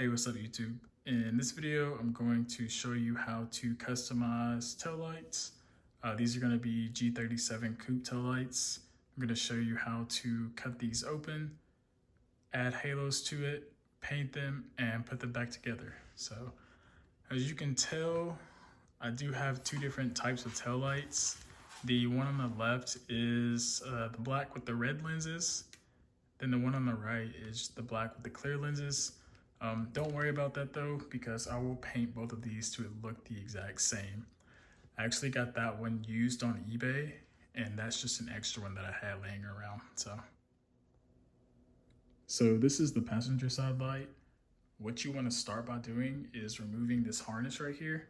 Hey, what's up YouTube? In this video, I'm going to show you how to customize taillights. These are going to be G37 coupe taillights. I'm going to show you how to cut these open, add halos to it, paint them, and put them back together. So as you can tell, I do have two different types of taillights. The one on the left is the black with the red lenses. Then the one on the right is the black with the clear lenses. Don't worry about that though, because I will paint both of these to look the exact same. I actually got that one used on eBay, and that's just an extra one that I had laying around. So this is the passenger side light. What you want to start by doing is removing this harness right here.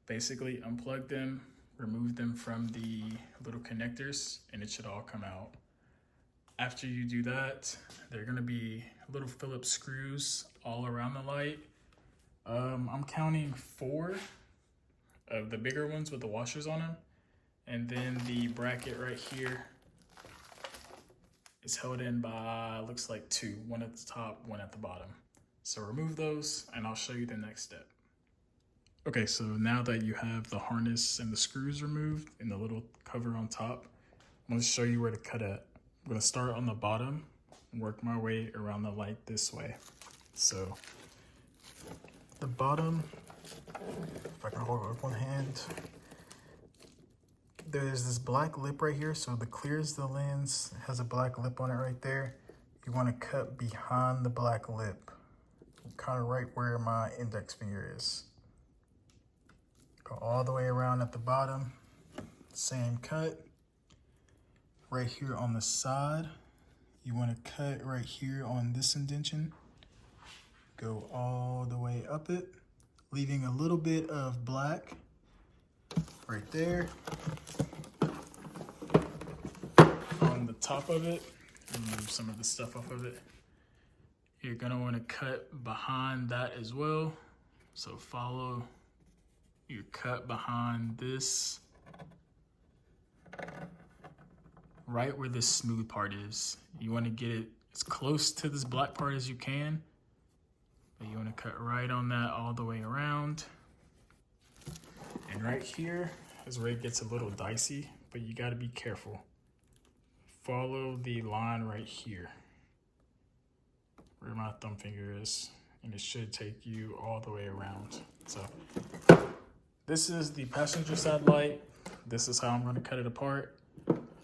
Basically unplug them, remove them from the little connectors, and it should all come out. After you do that, there are going to be little Phillips screws all around the light. I'm counting 4 of the bigger ones with the washers on them. And then the bracket right here is held in by, looks like 2, one at the top, one at the bottom. So remove those and I'll show you the next step. Okay, so now that you have the harness and the screws removed and the little cover on top, I'm going to show you where to cut at. I'm going to start on the bottom and work my way around the light this way. So the bottom, if I can hold it with one hand, there's this black lip right here. So the clear is the lens, it has a black lip on it right there. You want to cut behind the black lip, kind of right where my index finger is. Go all the way around at the bottom, same cut. Right here on the side, you want to cut right here on this indentation. Go all the way up it, leaving a little bit of black right there. On the top of it, remove some of the stuff off of it. You're going to want to cut behind that as well. So follow your cut behind this, right where this smooth part is. You want to get it as close to this black part as you can, but you want to cut right on that all the way around. And right here is where it gets a little dicey, but you got to be careful. Follow the line right here where my thumb finger is, and it should take you all the way around. So this is the passenger side light. This is how I'm going to cut it apart.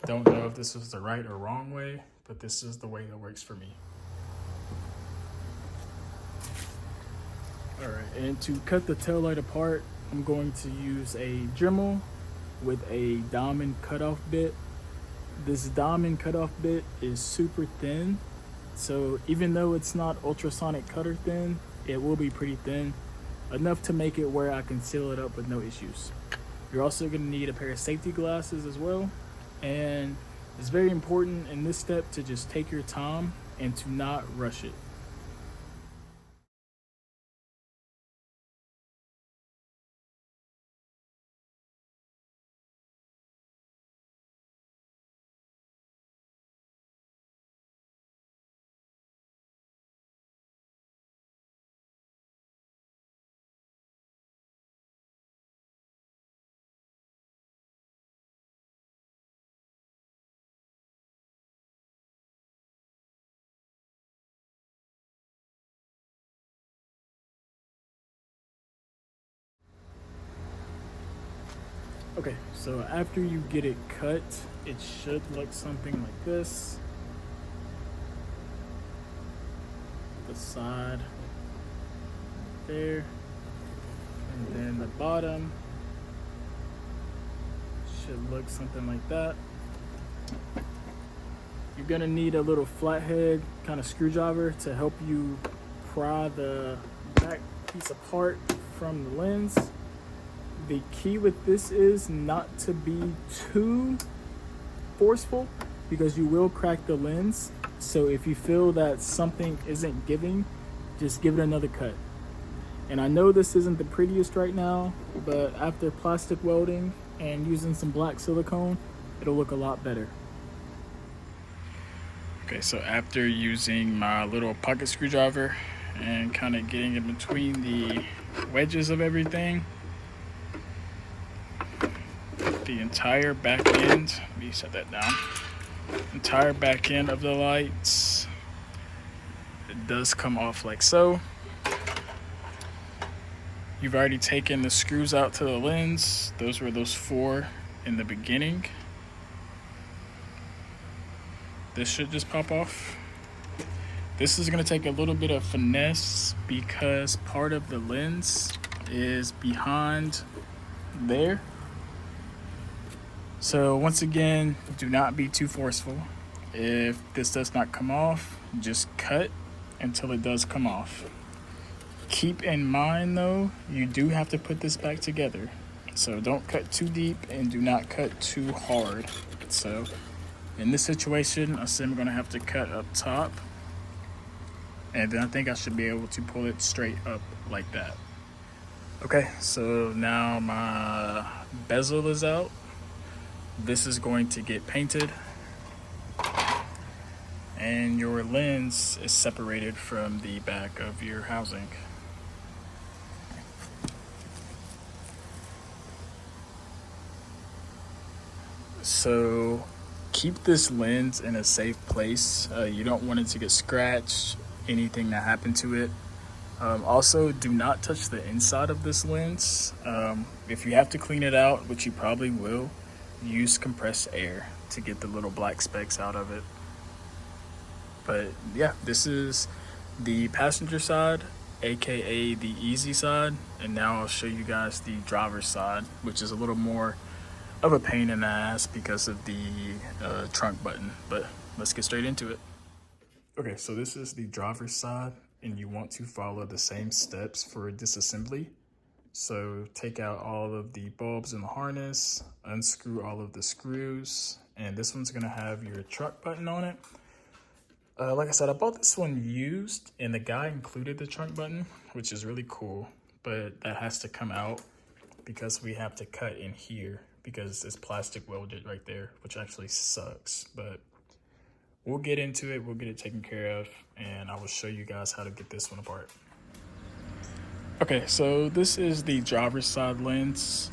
Don't know if this is the right or wrong way, but this is the way that works for me. All right, and to cut the tail light apart, I'm going to use a Dremel with a diamond cutoff bit. This diamond cutoff bit is super thin, so even though it's not ultrasonic cutter thin, it will be pretty thin, enough to make it where I can seal it up with no issues. You're also going to need a pair of safety glasses as well. And it's very important in this step to just take your time and to not rush it. Okay, so after you get it cut, it should look something like this. The side there, and then the bottom should look something like that. You're gonna need a little flathead kind of screwdriver to help you pry the back piece apart from the lens. The key with this is not to be too forceful, because you will crack the lens. So if you feel that something isn't giving, just give it another cut. And I know this isn't the prettiest right now, but after plastic welding and using some black silicone, it'll look a lot better. Okay, so after using my little pocket screwdriver and kind of getting in between the wedges of everything. The entire back end, let me set that down. Entire back end of the lights, it does come off like so. You've already taken the screws out to the lens. Those were those 4 in the beginning. This should just pop off. This is going to take a little bit of finesse because part of the lens is behind there. So once again, do not be too forceful. If this does not come off, just cut until it does come off. Keep in mind though, you do have to put this back together. So don't cut too deep and do not cut too hard. So in this situation, I'm going to have to cut up top. And then I think I should be able to pull it straight up like that. Okay, so now my bezel is out. This is going to get painted. And your lens is separated from the back of your housing. So keep this lens in a safe place. You don't want it to get scratched, anything that happened to it. Also, do not touch the inside of this lens. If you have to clean it out, which you probably will, use compressed air to get the little black specks out of it. But yeah, this is the passenger side, aka the easy side, and now I'll show you guys the driver's side, which is a little more of a pain in the ass because of the trunk button. But let's get straight into it. Okay, so this is the driver's side, and you want to follow the same steps for disassembly. So take out all of the bulbs in the harness, unscrew all of the screws, and this one's gonna have your truck button on it. Like I said, I bought this one used, and the guy included the trunk button, which is really cool, but that has to come out because we have to cut in here because it's plastic welded right there, which actually sucks, but we'll get into it, we'll get it taken care of, and I will show you guys how to get this one apart. Okay, so this is the driver's side lens.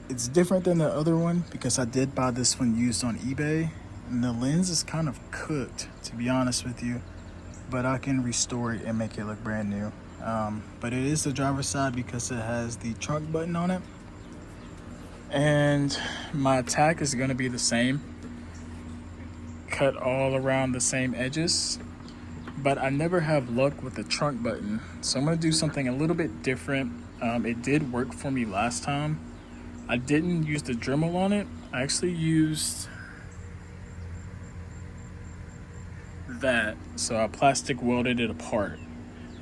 It's different than the other one because I did buy this one used on eBay, and the lens is kind of cooked, to be honest with you, but I can restore it and make it look brand new. But it is the driver's side because it has the trunk button on it. And my attack is gonna be the same. Cut all around the same edges, but I never have luck with the trunk button. So I'm gonna do something a little bit different. It did work for me last time. I didn't use the Dremel on it. I actually used that. So I plastic welded it apart.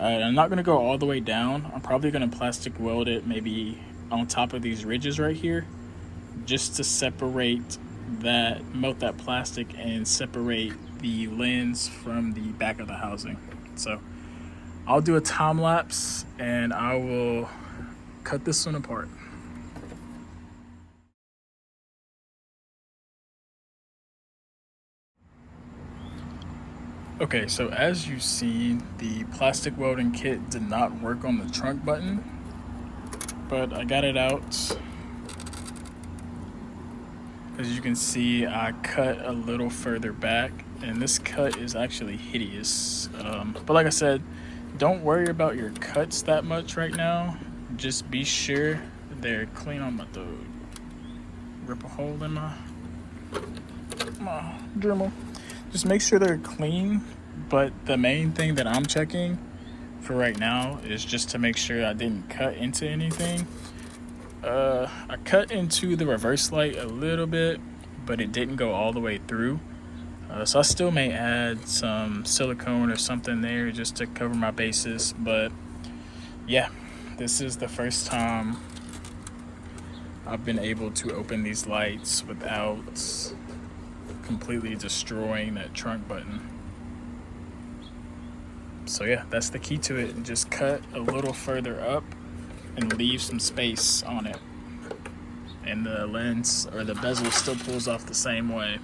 I'm not gonna go all the way down. I'm probably gonna plastic weld it maybe on top of these ridges right here, just to separate that, melt that plastic and separate the lens from the back of the housing. So I'll do a time lapse and I will cut this one apart. Okay, so as you've seen, the plastic welding kit did not work on the trunk button, but I got it out. As you can see, I cut a little further back, and this cut is actually hideous. But like I said, don't worry about your cuts that much right now. Just be sure they're clean. I'm about to rip a hole in my Dremel. Just make sure they're clean, but the main thing that I'm checking for right now is just to make sure I didn't cut into anything. I cut into the reverse light a little bit, but it didn't go all the way through. So I still may add some silicone or something there just to cover my bases. But yeah, this is the first time I've been able to open these lights without completely destroying that trunk button. So yeah, that's the key to it. Just cut a little further up and leave some space on it, and the lens or the bezel still pulls off the same way.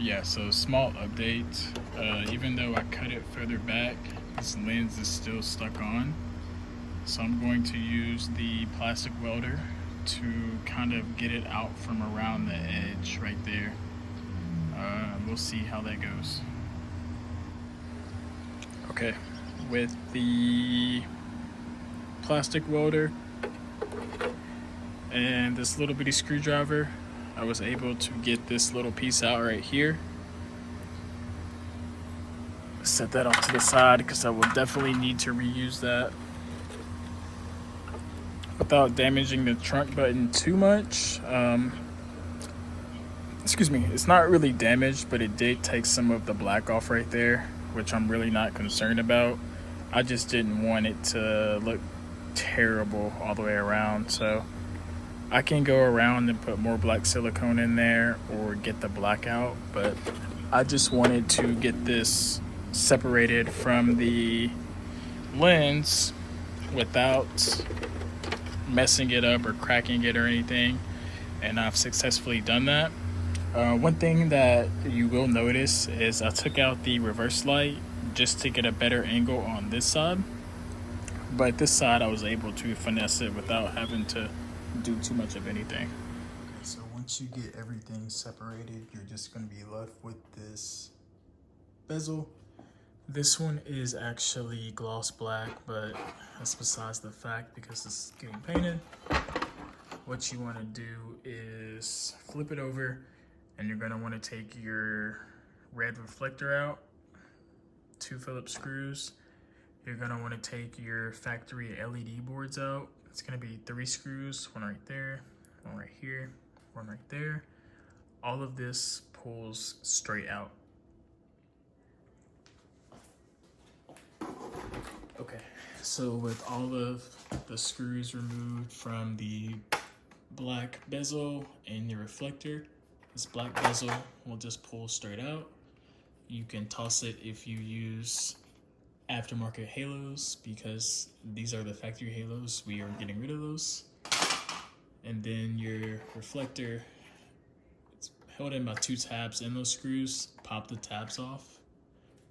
Yeah, so small update. Even though I cut it further back, this lens is still stuck on. So I'm going to use the plastic welder to kind of get it out from around the edge right there. We'll see how that goes. Okay, with the plastic welder and this little bitty screwdriver, I was able to get this little piece out right here. Set that off to the side because I will definitely need to reuse that without damaging the trunk button too much. Excuse me, it's not really damaged, but it did take some of the black off right there, which I'm really not concerned about. I just didn't want it to look terrible all the way around, so I can go around and put more black silicone in there or get the black out, but I just wanted to get this separated from the lens without messing it up or cracking it or anything, and I've successfully done that. One thing that you will notice is I took out the reverse light just to get a better angle on this side, but this side I was able to finesse it without having to do too much of anything. Okay, so once you get everything separated, you're just going to be left with this bezel. This one is actually gloss black, but that's besides the fact because it's getting painted. What you want to do is flip it over, and you're going to want to take your red reflector out, 2 Phillips screws. You're going to want to take your factory LED boards out. It's going to be 3 screws, 1 right there, 1 right here, 1 right there. All of this pulls straight out. Okay, so with all of the screws removed from the black bezel and your reflector, this black bezel will just pull straight out. You can toss it if you use aftermarket halos, because these are the factory halos. We are getting rid of those. And then your reflector, it's held in by 2 tabs in those screws. Pop the tabs off,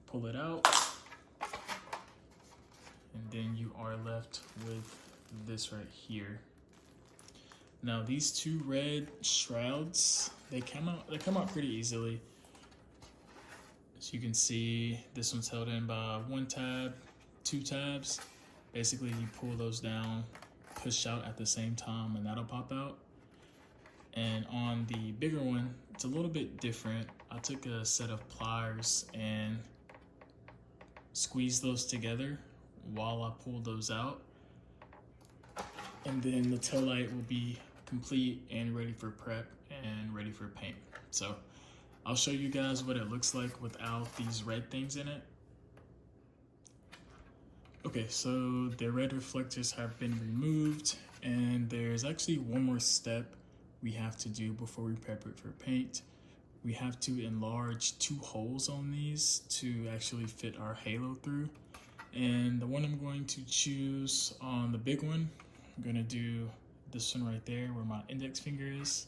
pull it out, and then you are left with this right here. Now these 2 red shrouds, they come out pretty easily. As you can see, this one's held in by 1 tab, 2 tabs. Basically, you pull those down, push out at the same time, and that'll pop out. And on the bigger one, it's a little bit different. I took a set of pliers and squeezed those together while I pulled those out. And then the tail light will be complete and ready for prep and ready for paint. So I'll show you guys what it looks like without these red things in it. Okay, so the red reflectors have been removed, and there's actually one more step we have to do before we prep it for paint. We have to enlarge 2 holes on these to actually fit our halo through. And the one I'm going to choose on the big one, I'm gonna do this one right there where my index finger is.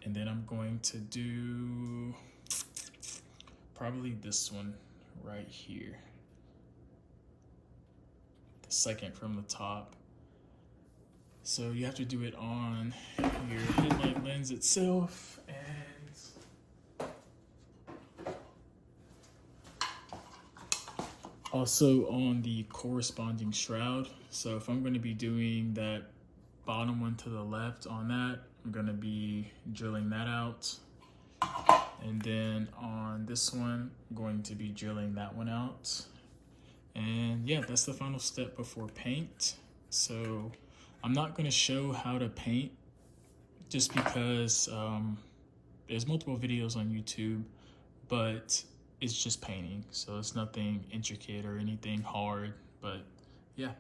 And then I'm going to do probably this one right here. The second from the top. So you have to do it on your headlight lens itself and also on the corresponding shroud. So if I'm going to be doing that bottom one to the left on that, I'm going to be drilling that out. And then on this one, I'm going to be drilling that one out. And yeah, that's the final step before paint. So I'm not going to show how to paint just because there's multiple videos on YouTube, but it's just painting. So it's nothing intricate or anything hard, but yeah.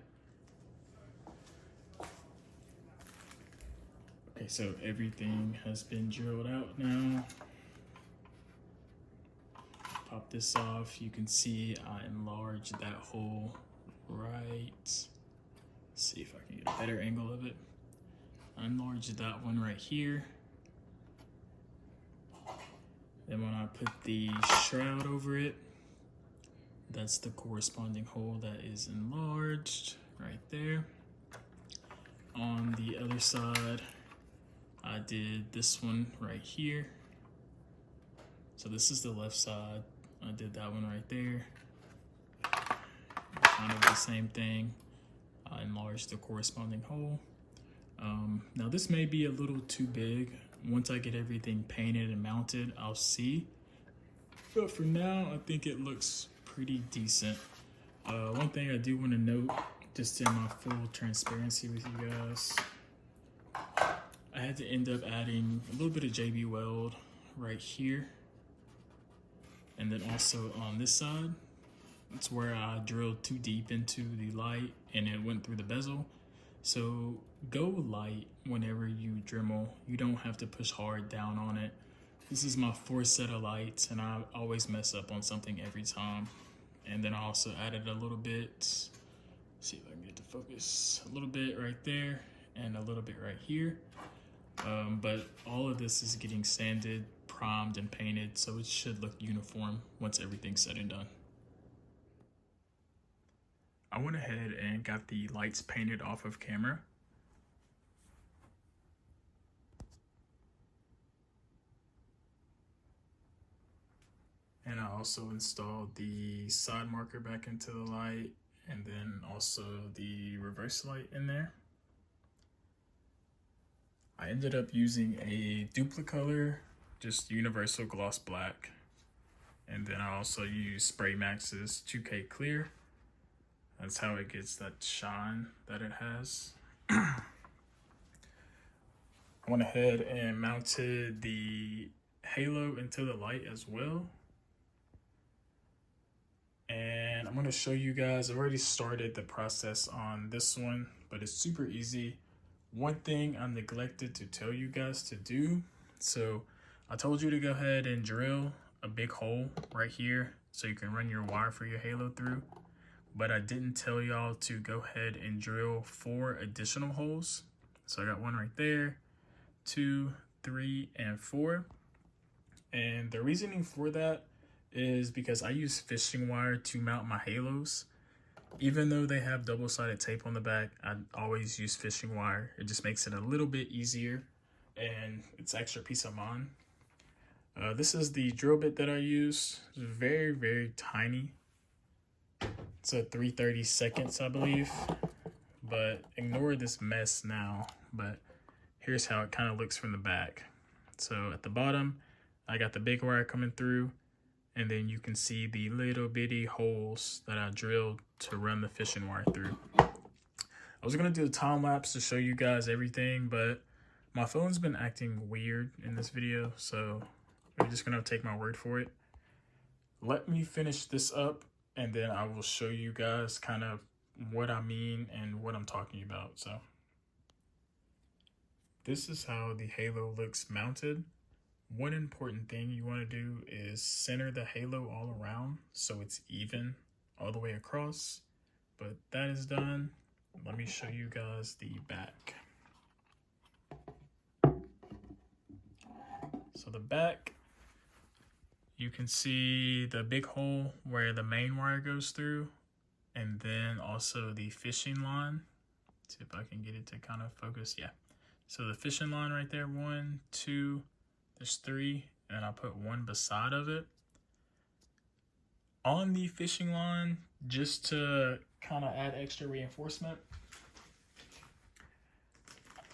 Okay, so everything has been drilled out now. Pop this off. You can see I enlarged that hole right. Let's see if I can get a better angle of it. I enlarged that one right here. Then when I put the shroud over it, that's the corresponding hole that is enlarged right there. On the other side, I did this one right here. So this is the left side. I did that one right there. Kind of the same thing. I enlarged the corresponding hole. Now this may be a little too big. Once I get everything painted and mounted, I'll see. But for now, I think it looks pretty decent. One thing I do want to note, just in my full transparency with you guys, I had to end up adding a little bit of JB Weld right here. And then also on this side, it's where I drilled too deep into the light and it went through the bezel. So go light whenever you Dremel. You don't have to push hard down on it. This is my fourth set of lights and I always mess up on something every time. And then I also added a little bit, see if I can get to focus, a little bit right there and a little bit right here. But all of this is getting sanded, primed, and painted, so it should look uniform once everything's said and done. I went ahead and got the lights painted off of camera. And I also installed the side marker back into the light and then also the reverse light in there. I ended up using a Duplicolor, just universal gloss black. And then I also used Spray Max's 2K clear. That's how it gets that shine that it has. I went ahead and mounted the halo into the light as well. And I'm going to show you guys, I've already started the process on this one, but it's super easy. One thing I neglected to tell you guys to do. So I told you to go ahead and drill a big hole right here so you can run your wire for your halo through. But I didn't tell y'all to go ahead and drill 4 additional holes. So I got one right there, 2, 3, and 4. And the reasoning for that is because I use fishing wire to mount my halos. Even though they have double-sided tape on the back, I always use fishing wire. It just makes it a little bit easier and it's extra peace of mind. This is the drill bit that I use. It's very, very tiny. It's a 3/32, I believe, but ignore this mess now. But here's how it kind of looks from the back. So at the bottom, I got the big wire coming through, and then you can see the little bitty holes that I drilled to run the fishing wire through. I was gonna do a time lapse to show you guys everything, but my phone's been acting weird in this video, so you're just gonna take my word for it. Let me finish this up, and then I will show you guys kind of what I mean and what I'm talking about. So this is how the halo looks mounted. One important thing you want to do is center the halo all around so it's even all the way across. But that is done. Let me show you guys the back. So the back, you can see the big hole where the main wire goes through, and then also the fishing line. Let's see if I can get it to kind of focus. Yeah. So the fishing line right there, 1, 2, there's 3, and I put 1 beside of it. On the fishing line, just to kind of add extra reinforcement,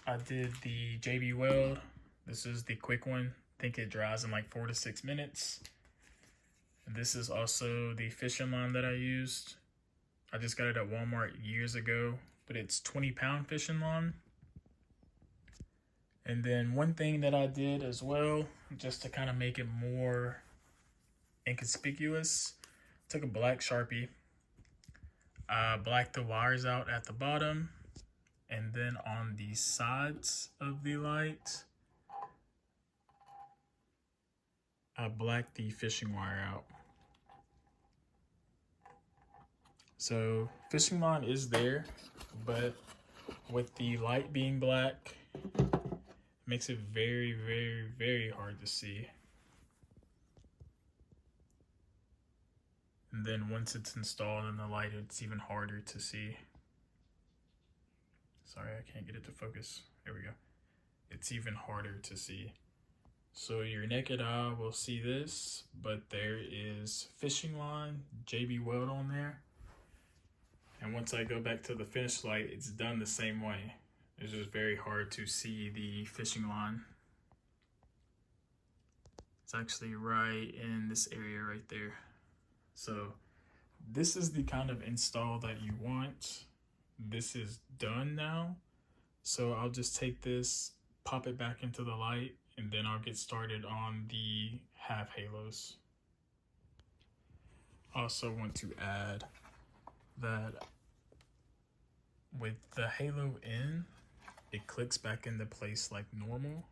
I did the JB Weld. This is the quick one. I think it dries in like 4 to 6 minutes. And this is also the fishing line that I used. I just got it at Walmart years ago, but it's 20-pound fishing line. And then one thing that I did as well, just to kind of make it more inconspicuous, took a black Sharpie, blacked the wires out at the bottom, and then on the sides of the light, I blacked the fishing wire out. So fishing line is there, but with the light being black, it makes it very, very, very hard to see. And then once it's installed in the light, it's even harder to see. Sorry, I can't get it to focus. There we go. It's even harder to see. So your naked eye will see this, but there is fishing line, JB Weld on there. And once I go back to the finish light, it's done the same way. It's just very hard to see the fishing line. It's actually right in this area right there. So this is the kind of install that you want. This is done now. So I'll just take this, pop it back into the light, and then I'll get started on the half halos. Also want to add that with the halo in, it clicks back into place like normal,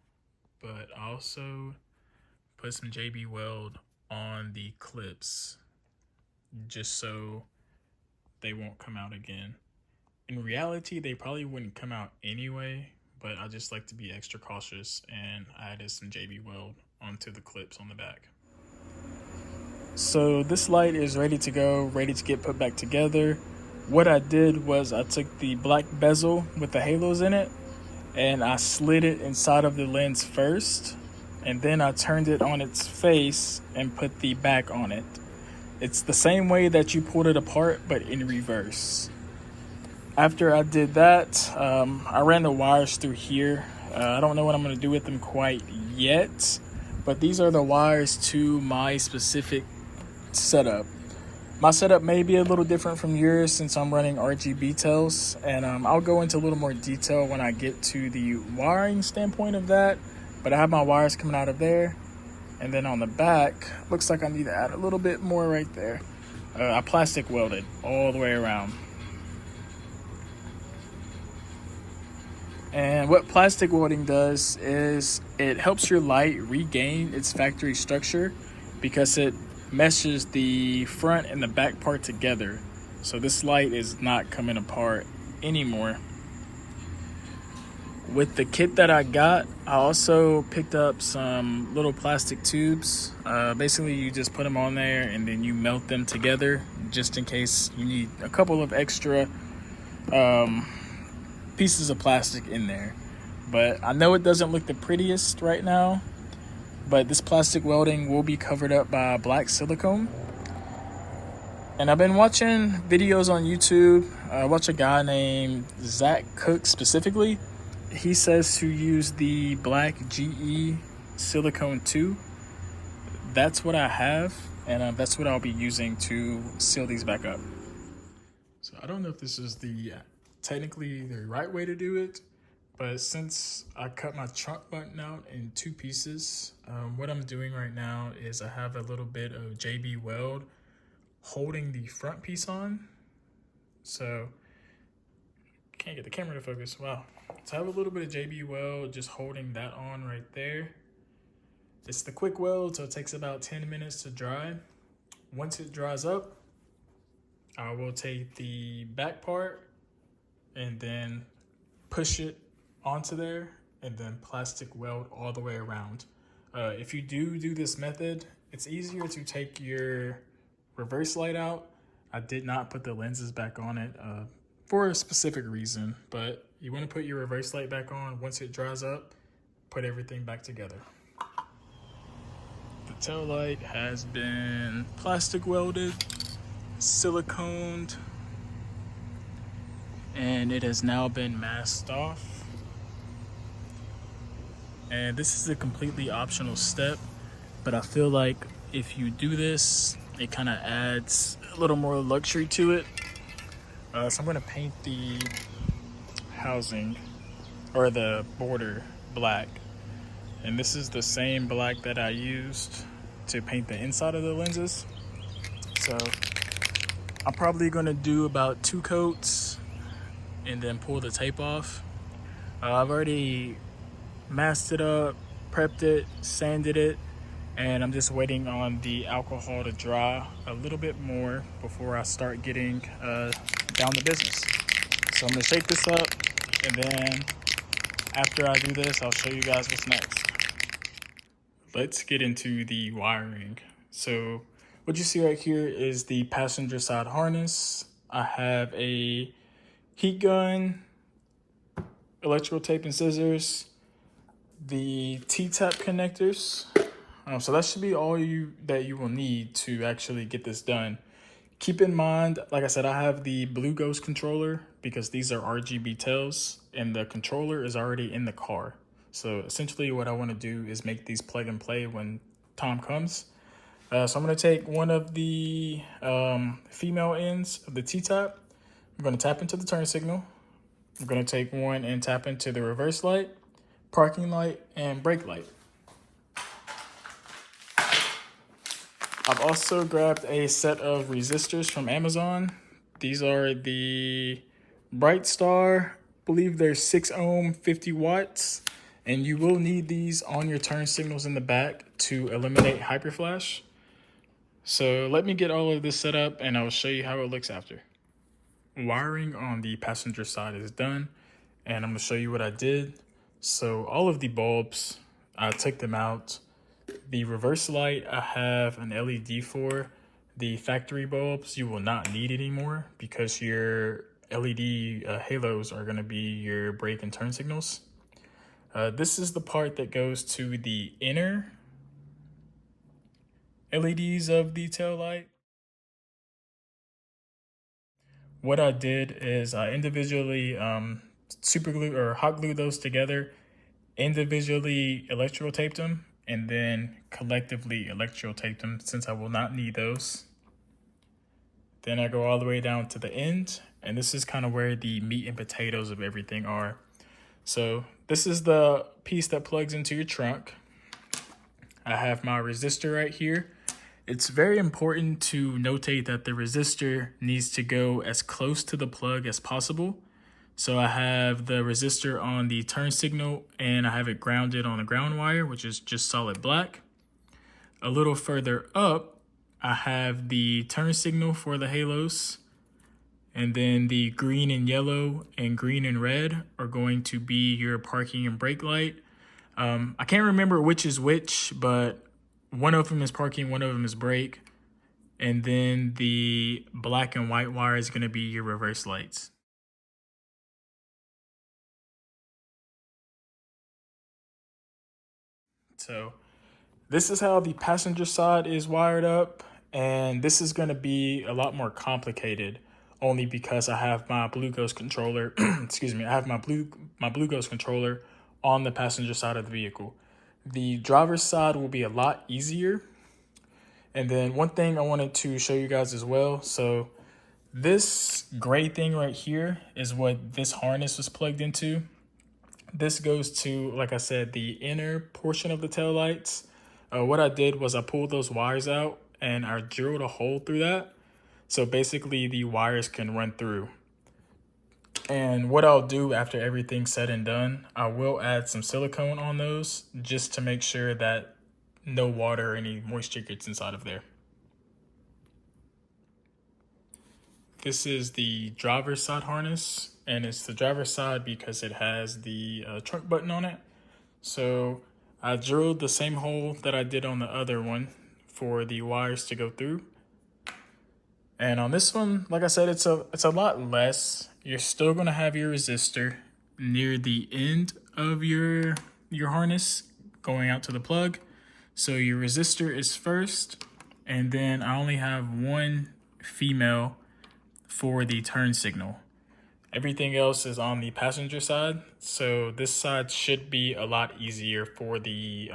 but also put some JB Weld on the clips just so they won't come out again. In reality, they probably wouldn't come out anyway, but I just like to be extra cautious, and I added some JB Weld onto the clips on the back. So this light is ready to go, ready to get put back together. What I did was I took the black bezel with the halos in it and I slid it inside of the lens first, and then I turned it on its face and put the back on it. It's the same way that you pulled it apart, but in reverse. After I did that, I ran the wires through here. I don't know what I'm going to do with them quite yet, but these are the wires to my specific setup. My setup may be a little different from yours since I'm running RGB tails, and I'll go into a little more detail when I get to the wiring standpoint of that. But I have my wires coming out of there, and then on the back, looks like I need to add a little bit more right there. I plastic welded all the way around. And what plastic welding does is it helps your light regain its factory structure because it meshes the front and the back part together. So this light is not coming apart anymore. With the kit that I got, I also picked up some little plastic tubes. Basically, you just put them on there and then you melt them together just in case you need a couple of extra pieces of plastic in there. But I know it doesn't look the prettiest right now, but this plastic welding will be covered up by black silicone. And I've been watching videos on YouTube. I watch a guy named Zach Cook specifically. He says to use the black GE silicone 2. That's what I have, and that's what I'll be using to seal these back up. So I don't know if this is technically the right way to do it, but since I cut my trunk button out in 2 pieces, what I'm doing right now is I have a little bit of JB Weld holding the front piece on. So can't get the camera to focus. Wow. So I have a little bit of JB Weld just holding that on right there. It's the quick weld, so it takes about 10 minutes to dry. Once it dries up, I will take the back part and then push it onto there and then plastic weld all the way around. If you do this method, it's easier to take your reverse light out. I did not put the lenses back on it for a specific reason, but you want to put your reverse light back on. Once it dries up, put everything back together. The tail light has been plastic welded, siliconed, and it has now been masked off. And this is a completely optional step, but I feel like if you do this, it kind of adds a little more luxury to it. So I'm going to paint the housing or the border black, and this is the same black that I used to paint the inside of the lenses. So I'm probably going to do about 2 coats and then pull the tape off. I've already masked it up, prepped it, sanded it, and I'm just waiting on the alcohol to dry a little bit more before I start getting down to business. So I'm gonna shake this up, and then after I do this, I'll show you guys what's next. Let's get into the wiring. So what you see right here is the passenger side harness. I have a heat gun, electrical tape and scissors, the T-tap connectors. So that should be all that you will need to actually get this done. Keep in mind, like I said, I have the Blue Ghost controller because these are RGB tails and the controller is already in the car. So essentially what I want to do is make these plug and play when time comes. So I'm going to take one of the female ends of the T-tap. I'm going to tap into the turn signal. I'm going to take one and tap into the reverse light, parking light, and brake light. I've also grabbed a set of resistors from Amazon. These are the Bright Star, I believe they're 6 ohm, 50 watts. And you will need these on your turn signals in the back to eliminate hyperflash. So let me get all of this set up and I'll show you how it looks after. Wiring on the passenger side is done and I'm going to show you what I did. So all of the bulbs, I took them out. The reverse light I have an LED for. The factory bulbs you will not need anymore because your LED halos are going to be your brake and turn signals. This is the part that goes to the inner LEDs of the tail light. What I did is I individually super glue or hot glue those together, individually electrical taped them, and then collectively electrical taped them since I will not need those. Then I go all the way down to the end, and this is kind of where the meat and potatoes of everything are. So this is the piece that plugs into your trunk. I have my resistor right here. It's very important to notate that the resistor needs to go as close to the plug as possible. So I have the resistor on the turn signal and I have it grounded on the ground wire, which is just solid black. A little further up, I have the turn signal for the halos. And then the green and yellow and green and red are going to be your parking and brake light. I can't remember which is which, but one of them is parking, one of them is brake. And then the black and white wire is going to be your reverse lights. So this is how the passenger side is wired up, and this is going to be a lot more complicated only because I have my Blue Ghost controller, excuse me, I have my Blue Ghost controller on the passenger side of the vehicle. The driver's side will be a lot easier. And then one thing I wanted to show you guys as well. So this gray thing right here is what this harness was plugged into. This goes to, like I said, the inner portion of the taillights. What I did was I pulled those wires out and I drilled a hole through that. So basically the wires can run through. And what I'll do after everything's said and done, I will add some silicone on those just to make sure that no water or any moisture gets inside of there. This is the driver's side harness, and it's the driver's side because it has the trunk button on it. So I drilled the same hole that I did on the other one for the wires to go through. And on this one, like I said, it's a lot less. You're still gonna have your resistor near the end of your harness going out to the plug. So your resistor is first, and then I only have one female for the turn signal. Everything else is on the passenger side, so this side should be a lot easier for the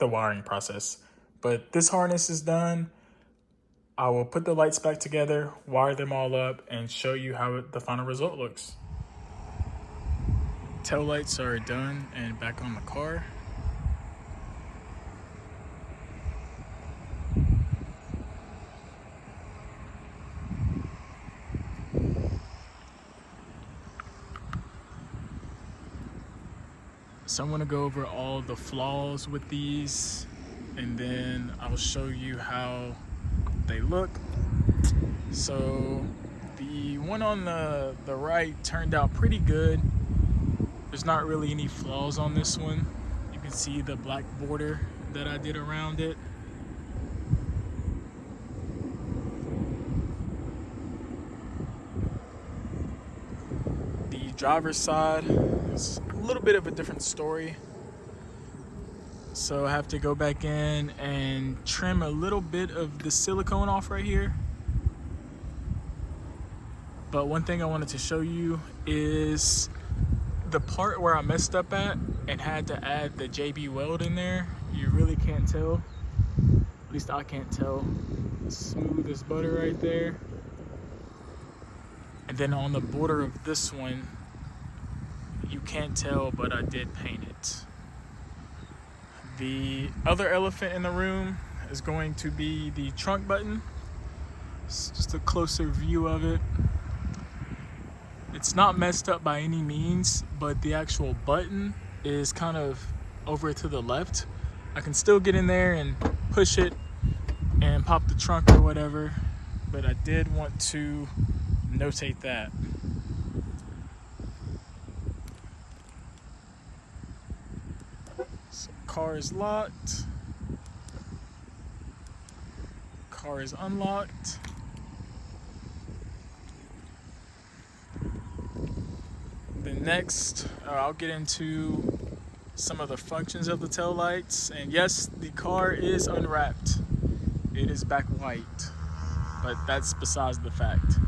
wiring process. But this harness is done. I will put the lights back together, wire them all up, and show you how the final result looks. Tail lights are done and back on the car. So I'm gonna go over all the flaws with these, and then I'll show you how they look. So the one on the right turned out pretty good. There's not really any flaws on this one. You can see the black border that I did around it. driver's side, it's a little bit of a different story. So I have to go back in and trim a little bit of the silicone off right here. But one thing I wanted to show you is the part where I messed up at and had to add the JB weld in there. You really can't tell, at least I can't tell. Smooth as butter right there. And then on the border of this one, you can't tell, but I did paint it. The other elephant in the room is going to be the trunk button. It's just a closer view of it. It's not messed up by any means, but the actual button is kind of over to the left. I can still get in there and push it and pop the trunk or whatever, but I did want to notate that. So car is locked. Car is unlocked. Then next, I'll get into some of the functions of the tail lights. And yes, the car is unwrapped. It is back white, but that's besides the fact.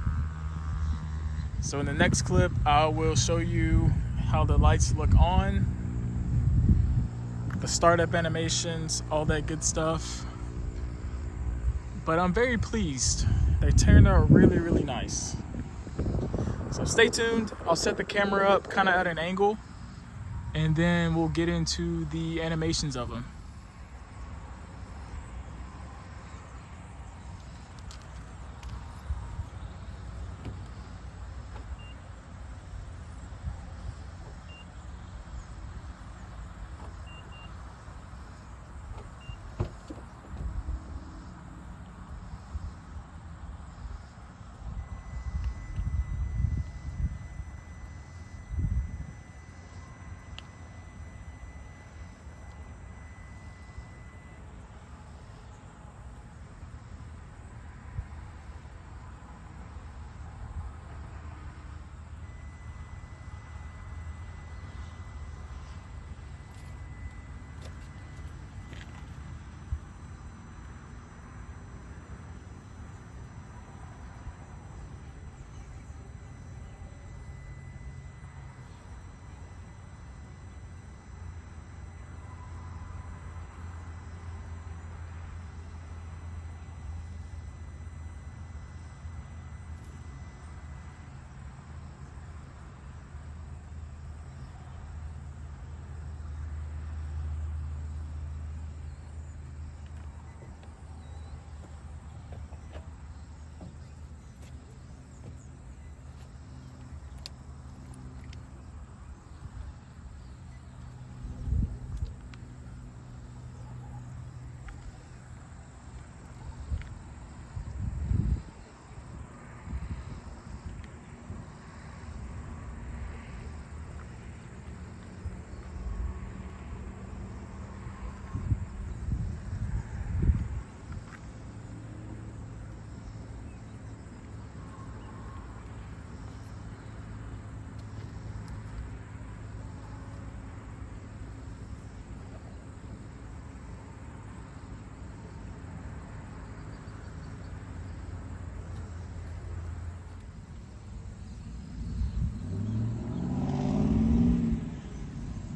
So in the next clip, I will show you how the lights look on, the startup animations, all that good stuff. But I'm very pleased. They turned out really, really nice. So stay tuned. I'll set the camera up kind of at an angle, and then we'll get into the animations of them.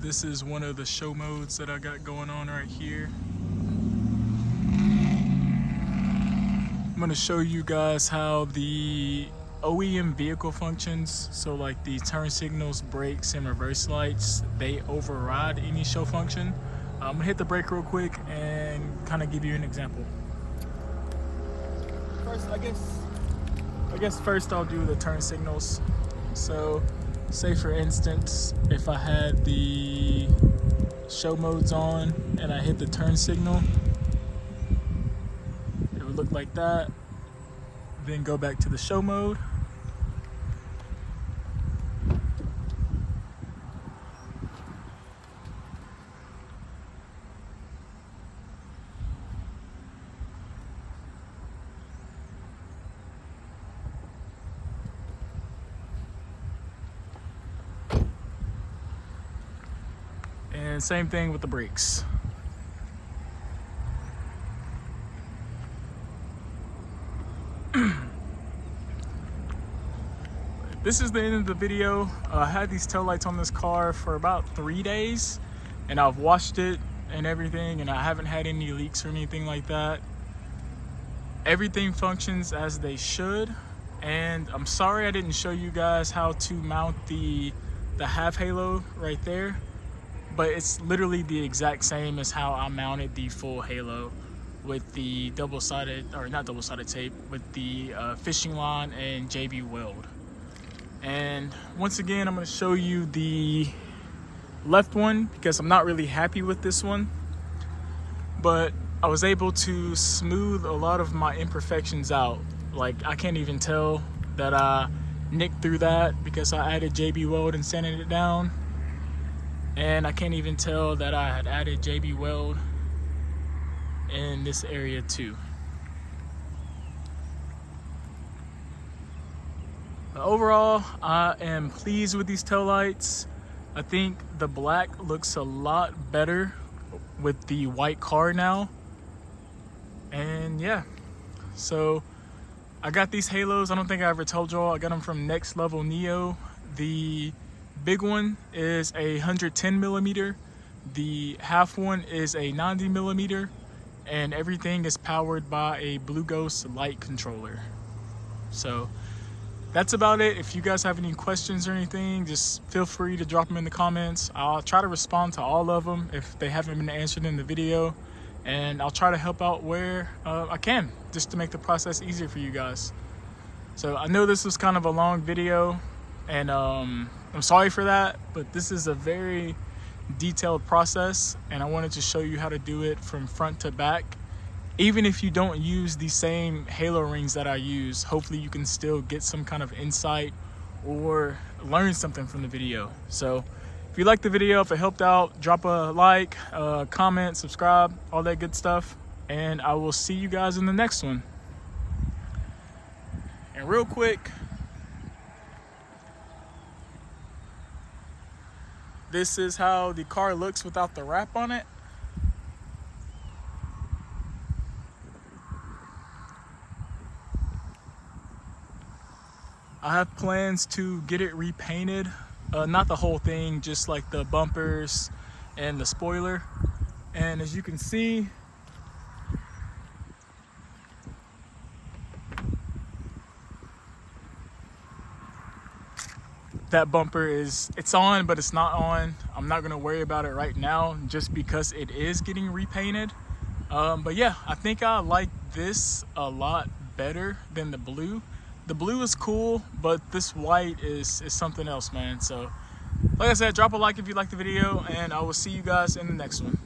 This is one of the show modes that I got going on right here. I'm going to show you guys how the OEM vehicle functions, so like the turn signals, brakes, and reverse lights, they override any show function. I'm going to hit the brake real quick and kind of give you an example. First, I guess first I'll do the turn signals. So say for instance, if I had the show modes on and I hit the turn signal, it would look like that. Then go back to the show mode. And same thing with the brakes. This is the end of the video. I had these taillights on this car for about 3 days, and I've washed it and everything, and I haven't had any leaks or anything like that. Everything functions as they should, and I'm sorry I didn't show you guys how to mount the half halo right there, but it's literally the exact same as how I mounted the full halo with the double-sided, or not double-sided tape, with the fishing line and JB weld. And once again, I'm going to show you the left one because I'm not really happy with this one, but I was able to smooth a lot of my imperfections out. Like, I can't even tell that I nicked through that because I added JB weld and sanded it down, and I can't even tell that I had added JB weld in this area too. Overall, I am pleased with these taillights. I think the black looks a lot better with the white car now. And yeah, so I got these halos. I don't think I ever told y'all, I got them from Next Level Neo. The big one is a 110 millimeter. The half one is a 90 millimeter. And everything is powered by a Blue Ghost light controller. So that's about it. If you guys have any questions or anything, just feel free to drop them in the comments. I'll try to respond to all of them if they haven't been answered in the video, and I'll try to help out where I can, just to make the process easier for you guys. So I know this was kind of a long video, and I'm sorry for that, but this is a very detailed process, and I wanted to show you how to do it from front to back. Even if you don't use the same halo rings that I use, hopefully you can still get some kind of insight or learn something from the video. So if you liked the video, if it helped out, drop a like, comment, subscribe, all that good stuff. And I will see you guys in the next one. And real quick, this is how the car looks without the wrap on it. I have plans to get it repainted, not the whole thing, just like the bumpers and the spoiler. And as you can see, that bumper it's on, but it's not on. I'm not gonna worry about it right now just because it is getting repainted. But yeah, I think I like this a lot better than the blue. The blue is cool, but this white is something else, man. So like I said, drop a like if you like the video, and I will see you guys in the next one.